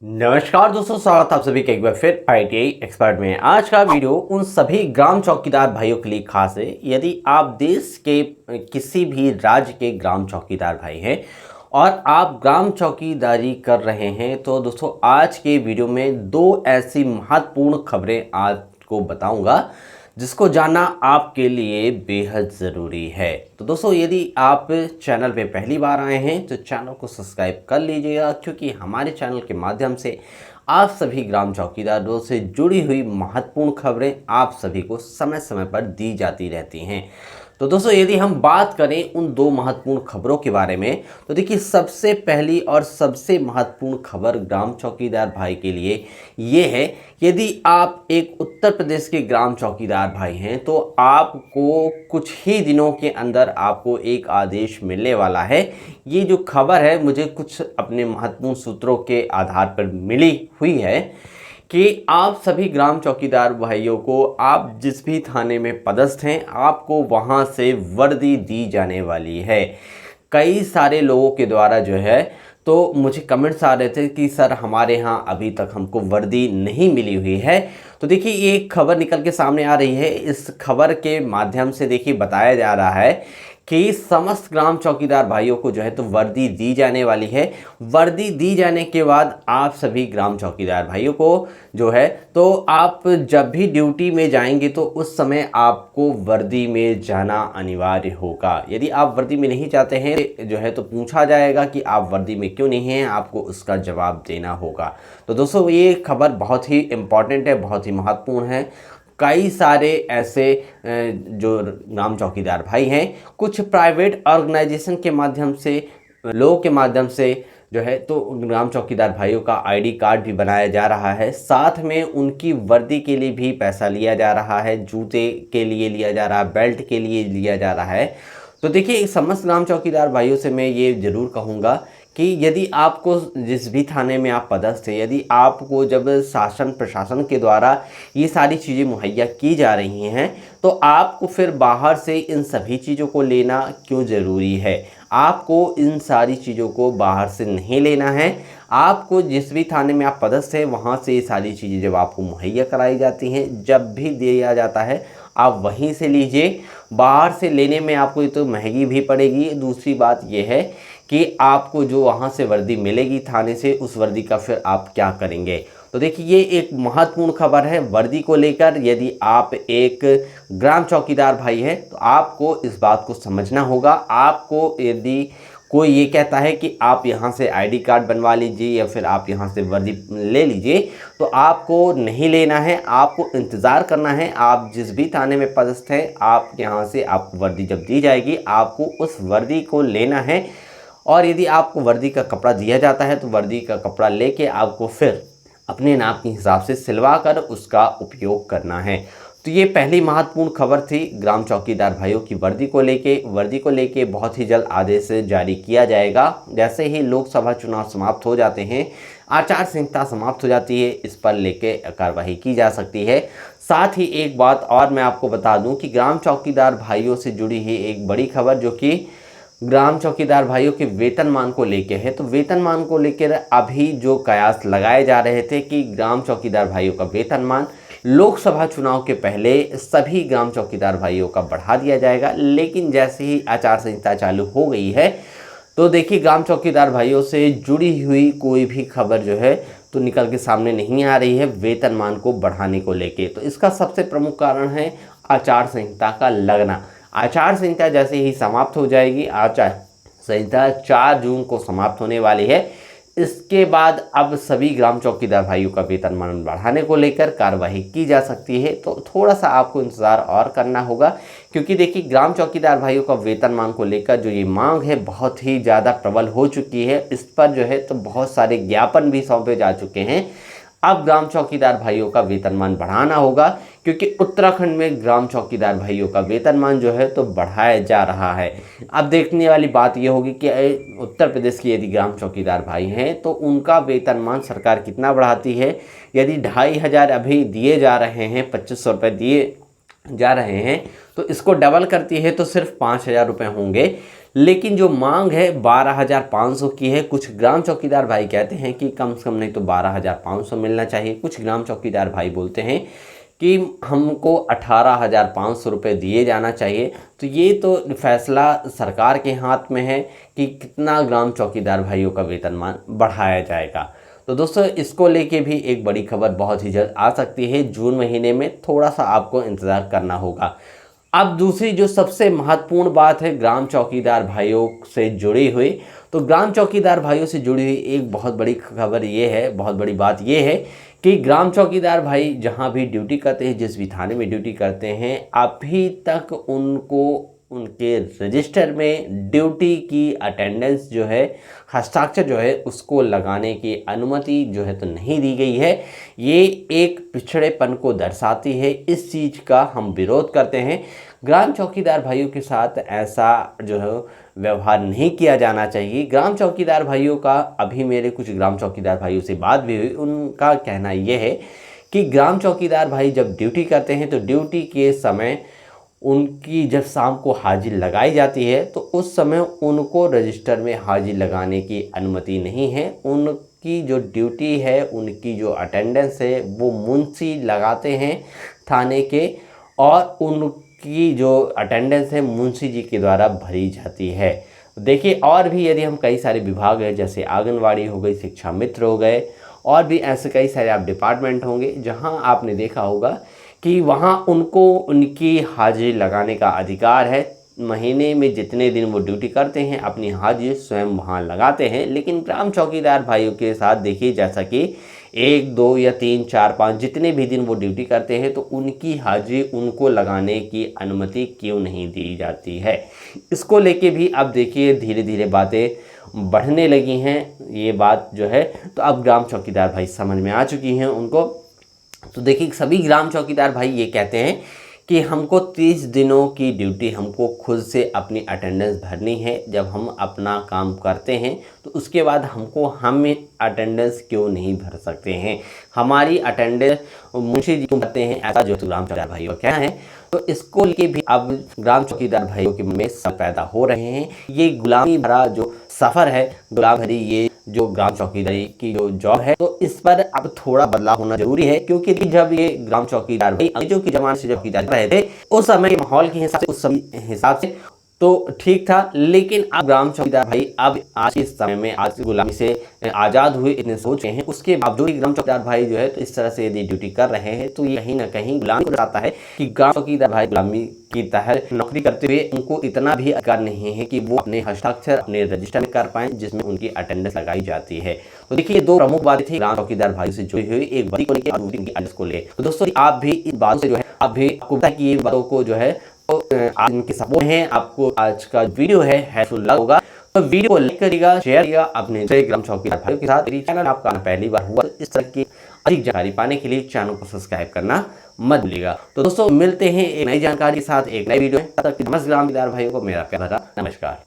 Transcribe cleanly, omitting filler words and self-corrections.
नमस्कार दोस्तों, स्वागत आप सभी का एक बार फिर ITI एक्सपर्ट में। आज का वीडियो उन सभी ग्राम चौकीदार भाइयों के लिए खास है। यदि आप देश के किसी भी राज्य के ग्राम चौकीदार भाई हैं और आप ग्राम चौकीदारी कर रहे हैं, तो दोस्तों आज के वीडियो में दो ऐसी महत्वपूर्ण खबरें आपको बताऊंगा जिसको जानना आपके लिए बेहद ज़रूरी है। तो दोस्तों यदि आप चैनल पे पहली बार आए हैं तो चैनल को सब्सक्राइब कर लीजिएगा, क्योंकि हमारे चैनल के माध्यम से आप सभी ग्राम चौकीदारों से जुड़ी हुई महत्वपूर्ण खबरें आप सभी को समय समय पर दी जाती रहती हैं। तो दोस्तों यदि हम बात करें उन दो महत्वपूर्ण खबरों के बारे में, तो देखिए सबसे पहली और सबसे महत्वपूर्ण खबर ग्राम चौकीदार भाई के लिए ये है, यदि आप एक उत्तर प्रदेश के ग्राम चौकीदार भाई हैं तो आपको कुछ ही दिनों के अंदर आपको एक आदेश मिलने वाला है। ये जो खबर है मुझे कुछ अपने महत्वपूर्ण सूत्रों के आधार पर मिली हुई है कि आप सभी ग्राम चौकीदार भाइयों को, आप जिस भी थाने में पदस्थ हैं, आपको वहां से वर्दी दी जाने वाली है। कई सारे लोगों के द्वारा जो है तो मुझे कमेंट्स आ रहे थे कि सर हमारे यहाँ अभी तक हमको वर्दी नहीं मिली हुई है। तो देखिए ये खबर निकल के सामने आ रही है। इस खबर के माध्यम से देखिए बताया जा रहा है कि समस्त ग्राम चौकीदार भाइयों को जो है तो वर्दी दी जाने वाली है। वर्दी दी जाने के बाद आप सभी ग्राम चौकीदार भाइयों को जो है तो आप जब भी ड्यूटी में जाएंगे तो उस समय आपको वर्दी में जाना अनिवार्य होगा। यदि आप वर्दी में नहीं जाते हैं जो है तो पूछा जाएगा कि आप वर्दी में क्यों नहीं हैं, आपको उसका जवाब देना होगा। तो दोस्तों ये खबर बहुत ही इम्पॉर्टेंट है, बहुत ही महत्वपूर्ण है। कई सारे ऐसे जो ग्राम चौकीदार भाई हैं, कुछ प्राइवेट ऑर्गेनाइजेशन के माध्यम से, लोगों के माध्यम से जो है तो ग्राम चौकीदार भाइयों का ID कार्ड भी बनाया जा रहा है। साथ में उनकी वर्दी के लिए भी पैसा लिया जा रहा है, जूते के लिए लिया जा रहा है, बेल्ट के लिए लिया जा रहा है। तो देखिए समस्त ग्राम चौकीदार भाइयों से मैं ये ज़रूर कहूँगा कि यदि आपको जिस भी थाने में आप पदस्थ हैं, यदि आपको जब शासन प्रशासन के द्वारा ये सारी चीज़ें मुहैया की जा रही हैं, तो आपको फिर बाहर से इन सभी चीज़ों को लेना क्यों ज़रूरी है। आपको इन सारी चीज़ों को बाहर से नहीं लेना है। आपको जिस भी थाने में आप पदस्थ हैं वहाँ से ये सारी चीज़ें जब आपको मुहैया कराई जाती हैं, जब भी दिया जाता है, आप वहीं से लीजिए। बाहर से लेने में आपको ये तो महंगी भी पड़ेगी। दूसरी बात यह है कि आपको जो वहाँ से वर्दी मिलेगी थाने से, उस वर्दी का फिर आप क्या करेंगे। तो देखिए ये एक महत्वपूर्ण खबर है वर्दी को लेकर। यदि आप एक ग्राम चौकीदार भाई हैं तो आपको इस बात को समझना होगा। आपको यदि कोई ये कहता है कि आप यहाँ से ID कार्ड बनवा लीजिए या फिर आप यहाँ से वर्दी ले लीजिए, तो आपको नहीं लेना है, आपको इंतज़ार करना है। आप जिस भी थाने में पदस्थ हैं, आप यहाँ से आपको वर्दी जब दी जाएगी, आपको उस वर्दी को लेना है। और यदि आपको वर्दी का कपड़ा दिया जाता है तो वर्दी का कपड़ा लेके आपको फिर अपने नाप के हिसाब से सिलवा कर उसका उपयोग करना है। तो ये पहली महत्वपूर्ण खबर थी ग्राम चौकीदार भाइयों की वर्दी को लेके। वर्दी को लेके बहुत ही जल्द आदेश जारी किया जाएगा। जैसे ही लोकसभा चुनाव समाप्त हो जाते हैं, आचार संहिता समाप्त हो जाती है, इस पर लेके कार्रवाई की जा सकती है। साथ ही एक बात और मैं आपको बता दूं कि ग्राम चौकीदार भाइयों से जुड़ी ही एक बड़ी खबर जो कि ग्राम चौकीदार भाइयों के वेतनमान को लेके है। तो वेतनमान को लेकर अभी जो कयास लगाए जा रहे थे कि ग्राम चौकीदार भाइयों का वेतनमान लोकसभा चुनाव के पहले सभी ग्राम चौकीदार भाइयों का बढ़ा दिया जाएगा, लेकिन जैसे ही आचार संहिता चालू हो गई है तो देखिए ग्राम चौकीदार भाइयों से जुड़ी हुई कोई भी खबर जो है तो निकल के सामने नहीं आ रही है वेतनमान को बढ़ाने को लेके। तो इसका सबसे प्रमुख कारण है आचार संहिता का लगना। आचार संहिता जैसे ही समाप्त हो जाएगी, आचार संहिता 4 जून को समाप्त होने वाली है, इसके बाद अब सभी ग्राम चौकीदार भाइयों का वेतनमान बढ़ाने को लेकर कार्रवाई की जा सकती है। तो थोड़ा सा आपको इंतज़ार और करना होगा, क्योंकि देखिए ग्राम चौकीदार भाइयों का वेतनमान को लेकर जो ये मांग है बहुत ही ज़्यादा प्रबल हो चुकी है। इस पर जो है तो बहुत सारे ज्ञापन भी सौंपे जा चुके हैं। अब ग्राम चौकीदार भाइयों का वेतनमान बढ़ाना होगा, क्योंकि उत्तराखंड में ग्राम चौकीदार भाइयों का वेतनमान जो है तो बढ़ाया जा रहा है। अब देखने वाली बात यह होगी कि उत्तर प्रदेश के यदि ग्राम चौकीदार भाई हैं तो उनका वेतनमान सरकार कितना बढ़ाती है। यदि 2500 अभी दिए जा रहे हैं, 2500 रुपये दिए जा रहे हैं तो इसको डबल करती है तो सिर्फ 5,000 रुपये होंगे, लेकिन जो मांग है 12,500 की है। कुछ ग्राम चौकीदार भाई कहते हैं कि कम से कम नहीं तो 12,500 मिलना चाहिए। कुछ ग्राम चौकीदार भाई बोलते हैं कि हमको 18,500 रुपये दिए जाना चाहिए। तो ये तो फैसला सरकार के हाथ में है कि कितना ग्राम चौकीदार भाइयों का वेतनमान बढ़ाया जाएगा। तो दोस्तों इसको लेके भी एक बड़ी खबर बहुत ही जल्द आ सकती है। जून महीने में थोड़ा सा आपको इंतज़ार करना होगा। अब दूसरी जो सबसे महत्वपूर्ण बात है ग्राम चौकीदार भाइयों से जुड़ी हुई, तो ग्राम चौकीदार भाइयों से जुड़ी हुई एक बहुत बड़ी खबर ये है, बहुत बड़ी बात ये है कि ग्राम चौकीदार भाई जहाँ भी ड्यूटी करते हैं, जिस भी थाने में ड्यूटी करते हैं, अभी तक उनको उनके रजिस्टर में ड्यूटी की अटेंडेंस जो है, हस्ताक्षर जो है उसको लगाने की अनुमति जो है तो नहीं दी गई है। ये एक पिछड़ेपन को दर्शाती है। इस चीज़ का हम विरोध करते हैं। ग्राम चौकीदार भाइयों के साथ ऐसा जो है व्यवहार नहीं किया जाना चाहिए। ग्राम चौकीदार भाइयों का, अभी मेरे कुछ ग्राम चौकीदार भाइयों से बात भी हुई, उनका कहना यह है कि ग्राम चौकीदार भाई जब ड्यूटी करते हैं तो ड्यूटी के समय उनकी जब शाम को हाजिरी लगाई जाती है तो उस समय उनको रजिस्टर में हाजिरी लगाने की अनुमति नहीं है। उनकी जो ड्यूटी है, उनकी जो अटेंडेंस है वो मुंशी लगाते हैं थाने के, और उनकी जो अटेंडेंस है मुंशी जी के द्वारा भरी जाती है। देखिए और भी यदि हम कई सारे विभाग हैं, जैसे आंगनवाड़ी हो गई, शिक्षा मित्र हो गए, और भी ऐसे कई सारे आप डिपार्टमेंट होंगे जहां आपने देखा होगा कि वहाँ उनको उनकी हाजिरी लगाने का अधिकार है। महीने में जितने दिन वो ड्यूटी करते हैं अपनी हाजिरी स्वयं वहाँ लगाते हैं। लेकिन ग्राम चौकीदार भाइयों के साथ देखिए, जैसा कि 1, 2 या 3, 4, 5 जितने भी दिन वो ड्यूटी करते हैं तो उनकी हाजिरी उनको लगाने की अनुमति क्यों नहीं दी जाती है। इसको लेके भी अब देखिए धीरे धीरे बातें बढ़ने लगी हैं। ये बात जो है तो अब ग्राम चौकीदार भाई समझ में आ चुकी हैं उनको। तो देखिए सभी ग्राम चौकीदार भाई ये कहते हैं कि हमको 30 दिनों की ड्यूटी हमको खुद से अपनी अटेंडेंस भरनी है। जब हम अपना काम करते हैं तो उसके बाद हम अटेंडेंस क्यों नहीं भर सकते हैं, हमारी अटेंडेंस मुंशी जी क्यों भरते हैं, ऐसा जो ग्राम चौकीदार भाइयों का कहना है। तो इसको लेके भी अब ग्राम चौकीदार भाइयों के मन में सब पैदा हो रहे हैं। ये गुलामी भरा जो सफ़र है, गुलाम भरी ये जो ग्राम चौकीदारी की जो जॉब है, तो इस पर अब थोड़ा बदलाव होना जरूरी है। क्योंकि जब ये ग्राम चौकीदार भाई अंग्रेजों के जमाने से जब चौकीदार रहे थे, उस समय के माहौल के हिसाब से, उस हिसाब से तो ठीक था। लेकिन अब ग्राम चौकीदार भाई अब आज के समय में, आज गुलामी से आज़ाद हुए इतने सोच रहे हैं, उसके बावजूद ग्राम चौकीदार भाई जो है तो इस तरह से यदि ड्यूटी कर रहे हैं तो ये कहीं ना कहीं गुलामी को दर्शाता है कि ग्राम चौकीदार भाई गुलामी की तहत नौकरी करते हुए उनको इतना भी अधिकार नहीं है कि वो अपने हस्ताक्षर अपने रजिस्टर में कर पाएं जिसमें उनकी अटेंडेंस लगाई जाती है। तो देखिए दो प्रमुख बातें थी ग्राम चौकीदार भाई से जुड़ी हुई, एक बड़ी को लेकर और दूसरी अटेंडेंस को लेकर। तो दोस्तों आप भी इस बातों से जो है, आप भी आपको पता है कि ये बातों को जो है तो आज इनके सपोर्ट हैं। आपको आज का वीडियो है हेल्पफुल लगा होगा तो वीडियो को लाइक करिएगा, शेयर करिएगा अपने ग्राम चौकीदार भाइयों के साथ। मेरी चैनल आपका पहली बार हुआ तो इस तरह की अधिक जानकारी पाने के लिए चैनल को सब्सक्राइब करना मत भूलिएगा। तो दोस्तों मिलते हैं एक नई जानकारी के साथ एक नई वीडियो में। तब तक ग्राम चौकीदार भाइयों को मेरा प्यार भरा नमस्कार।